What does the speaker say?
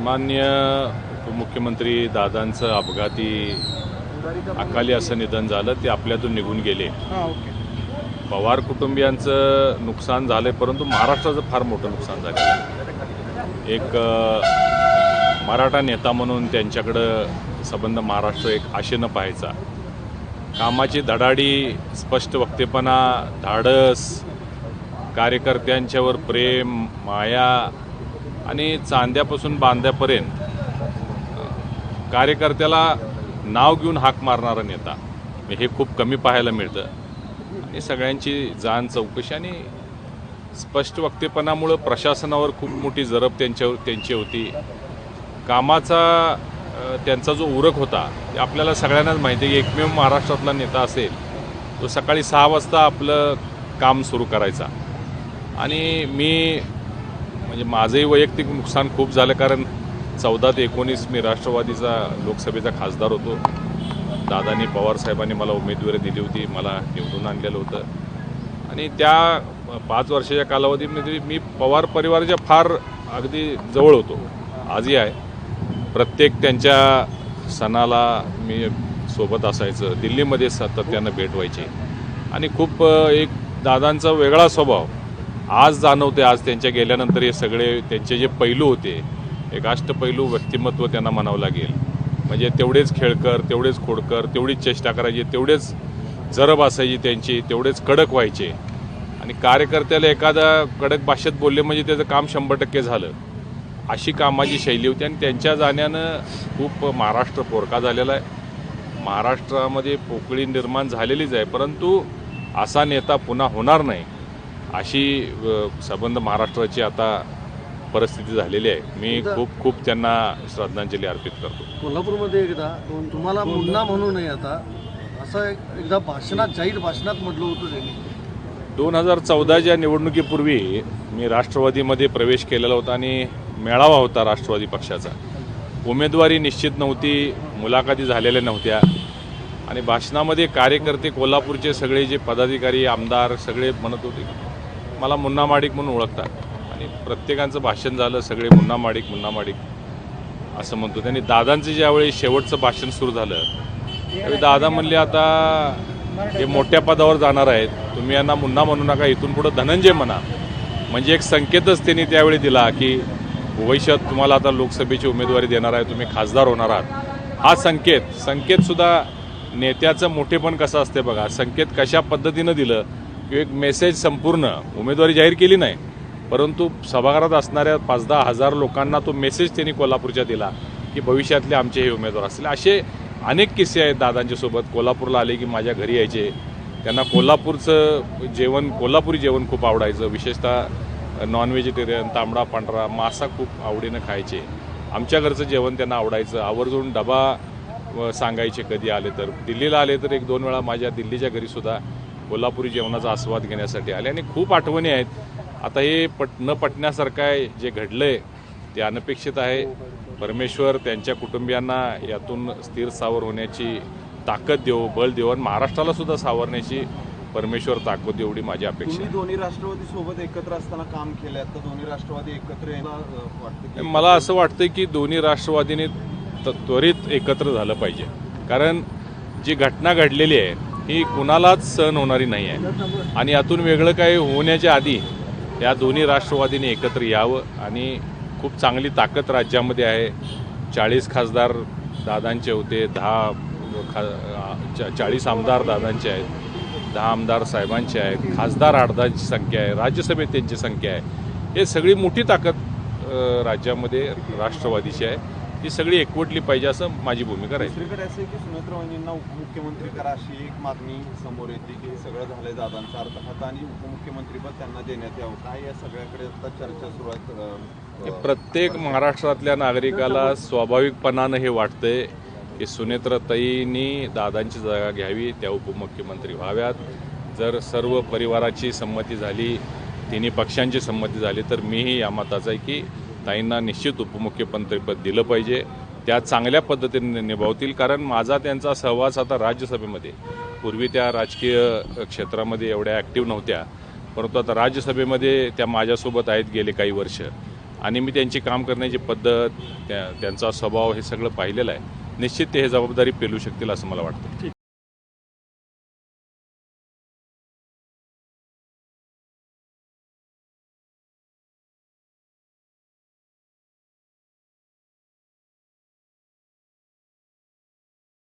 सन्मान्य उपमुख्यमंत्री दादांचं अपघाती अकाली असं निधन झालं, ते आपल्यातून निघून गेले. पवार कुटुंबियांचं नुकसान झालं, परंतु महाराष्ट्राचं फार मोठं नुकसान झालं. एक मराठा नेता म्हणून त्यांच्याकडं संबंध महाराष्ट्र एक आशेनं पाहायचा. कामाची धडाडी, स्पष्ट वक्तेपणा, धाडस, कार्यकर्त्यांच्यावर प्रेम, माया आणि चांद्यापासून बांध्यापर्यंत कार्यकर्त्याला नाव घेऊन हाक मारणारा नेता हे खूप कमी पाहायला मिळतं. आणि सगळ्यांची जाण चौकशी आणि स्पष्ट वक्तेपणामुळं प्रशासनावर खूप मोठी जरब त्यांची होती. कामाचा त्यांचा जो उरक होता ते आपल्याला सगळ्यांनाच माहिती आहे की एकमेव महाराष्ट्रातला नेता असेल तो सकाळी 6 वाजता आपलं काम सुरू करायचा. आणि मी म्हणजे माझंही वैयक्तिक नुकसान खूप झालं, कारण 14 ते 19 मी राष्ट्रवादीचा लोकसभेचा खासदार होतो. दादांनी, पवारसाहेबांनी मला उमेदवारी दिली होती, मला निवडून आणलेलं होतं. आणि त्या 5 वर्षाच्या कालावधीमध्ये मी पवार परिवाराच्या फार अगदी जवळ होतो, आजही आहे. प्रत्येक त्यांच्या सणाला मी सोबत असायचं. दिल्लीमध्ये सातत्यानं भेट व्हायची आणि खूप एक दादांचा वेगळा स्वभाव आज जाणवते. आज त्यांच्या गेल्यानंतर हे सगळे त्यांचे जे पैलू होते, एक अष्टपैलू व्यक्तिमत्व त्यांना म्हणावं लागेल. म्हणजे तेवढेच खेळकर, तेवढेच खोडकर, तेवढीच चेष्टा करायची, तेवढेच जरब असायची त्यांची, तेवढेच कडक व्हायचे. आणि कार्यकर्त्याला एखादा कडक भाषेत बोलले म्हणजे त्याचं काम 100% झालं, अशी कामाची शैली होती. आणि त्यांच्या जाण्यानं खूप महाराष्ट्र पोरका झालेला आहे. महाराष्ट्रामध्ये पोकळी निर्माण झालेलीच आहे, परंतु असा नेता पुन्हा होणार नाही अशी संबंध महाराष्ट्राची आता परिस्थिती झालेली आहे. मी खूप त्यांना श्रद्धांजली अर्पित करतो. कोल्हापूरमध्ये एकदा तुम्हाला मुन्ना म्हणू नये आता असं एकदा भाषणात, जाहीर भाषणात म्हटलं होतं त्यांनी. 2014च्या निवडणुकीपूर्वी मी राष्ट्रवादीमध्ये प्रवेश केलेला होता आणि मेळावा होता राष्ट्रवादी पक्षाचा. उमेदवारी निश्चित नव्हती, मुलाखती झालेल्या नव्हत्या. आणि भाषणामध्ये कार्यकर्ते, कोल्हापूरचे सगळे जे पदाधिकारी, आमदार सगळे म्हणत होते मला मुन्ना माडिक म्हणून ओळखतात. आणि प्रत्येकाचं भाषण झालं, सगळे मुन्ना माडिक असं म्हणतो. त्यांनी दादांचं ज्यावेळी शेवटचं भाषण सुरू झालं त्यावेळी दादा म्हणले, आता हे मोठ्या पदावर जाणार आहेत, तुम्ही यांना मुन्ना म्हणू नका, इथून पुढं धनंजय म्हणा. म्हणजे एक संकेतच त्यांनी त्यावेळी दिला की भविष्यात तुम्हाला आता लोकसभेची उमेदवारी देणार आहे, तुम्ही खासदार होणार आहात. हा संकेतसुद्धा नेत्याचं मोठेपण कसं असते बघा. संकेत कशा पद्धतीनं दिलं की एक मेसेज, संपूर्ण उमेदवारी जाहीर केली नाही, परंतु सभागृहात असणाऱ्या 5-10 हजार लोकांना तो मेसेज त्यांनी कोल्हापूरच्या दिला की भविष्यातले आमचे हे उमेदवार असतील. असे अनेक किस्से आहेत दादांच्यासोबत. कोल्हापूरला आले की माझ्या घरी यायचे. त्यांना कोल्हापूरचं जेवण, कोल्हापुरी जेवण खूप आवडायचं. विशेषतः नॉन व्हेजिटेरियन, तांबडा पांढरा मासा खूप आवडीनं खायचे. आमच्या घरचं जेवण त्यांना आवडायचं. आवर्जून डबा सांगायचे कधी आले तर. दिल्लीला आले तर 1-2 वेळा माझ्या दिल्लीच्या घरीसुद्धा कोल्हापुरी जेवणाचा आस्वाद घेण्यासाठी आले. आणि खूप आठवणी आहेत. आता हे न पटण्यासारखं आहे, जे घडलं आहे ते अनपेक्षित आहे. परमेश्वर त्यांच्या कुटुंबियांना यातून स्थिर सावर होण्याची ताकद देव, बळ देव. आणि महाराष्ट्राला सुद्धा सावरण्याची परमेश्वर ताकद एवढी माझी अपेक्षा आहे. दोन्ही राष्ट्रवादी सोबत एकत्र असताना काम केलं, आता दोन्ही राष्ट्रवादी एकत्र यायला वाटतं. मला असं वाटतं की दोन्ही राष्ट्रवादीने त्वरित एकत्र झालं पाहिजे, कारण जी घटना घडलेली आहे ही कुणालाच सहन होणारी नाही आहे. आणि यातून वेगळं काही होण्याच्या आधी या दोन्ही राष्ट्रवादीने एकत्र यावं. आणि खूप चांगली ताकद राज्यामध्ये आहे. 40 खासदार दादांचे होते, 40 आमदार दादांचे आहेत, 10 आमदार साहेबांचे आहेत, खासदार 8-10ची संख्या आहे, राज्यसभेत त्यांची संख्या आहे. हे सगळी मोठी ताकद राज्यामध्ये राष्ट्रवादीची आहे. ही सगळी एकवटली पाहिजे असं माझी भूमिका राहील. दुसरीकडे असं आहे की सुनेत्रा वहिनींना उपमुख्यमंत्री करा अशी एक मागणी समोर येते की हे सगळं झालंय दादांचा अर्थात आणि उपमुख्यमंत्रीपद त्यांना देण्यात यावं. काय या सगळ्याकडे आता चर्चा सुरू आहे. प्रत्येक महाराष्ट्रातल्या नागरिकाला स्वाभाविकपणानं हे वाटतंय की सुनेत्राताईंनी दादांची जागा घ्यावी, त्या उपमुख्यमंत्री व्हाव्यात. जर सर्व परिवाराची संमती झाली, तिन्ही पक्षांची संमती झाली तर मीही या मताचा आहे की ताईंना निश्चित उपमुख्यमंत्रीपद दिलं पाहिजे. त्या चांगल्या पद्धतीने निभावतील, कारण माझा त्यांचा सहवास आता राज्यसभेमध्ये, पूर्वी त्या राजकीय क्षेत्रामध्ये एवढ्या ॲक्टिव्ह नव्हत्या, परंतु आता राज्यसभेमध्ये त्या माझ्यासोबत आहेत गेले काही वर्ष. आणि मी त्यांची काम करण्याची पद्धत त्यांचा स्वभाव हे सगळं पाहिलेलं आहे. निश्चित ते हे जबाबदारी पेलू शकतील असं मला वाटतं.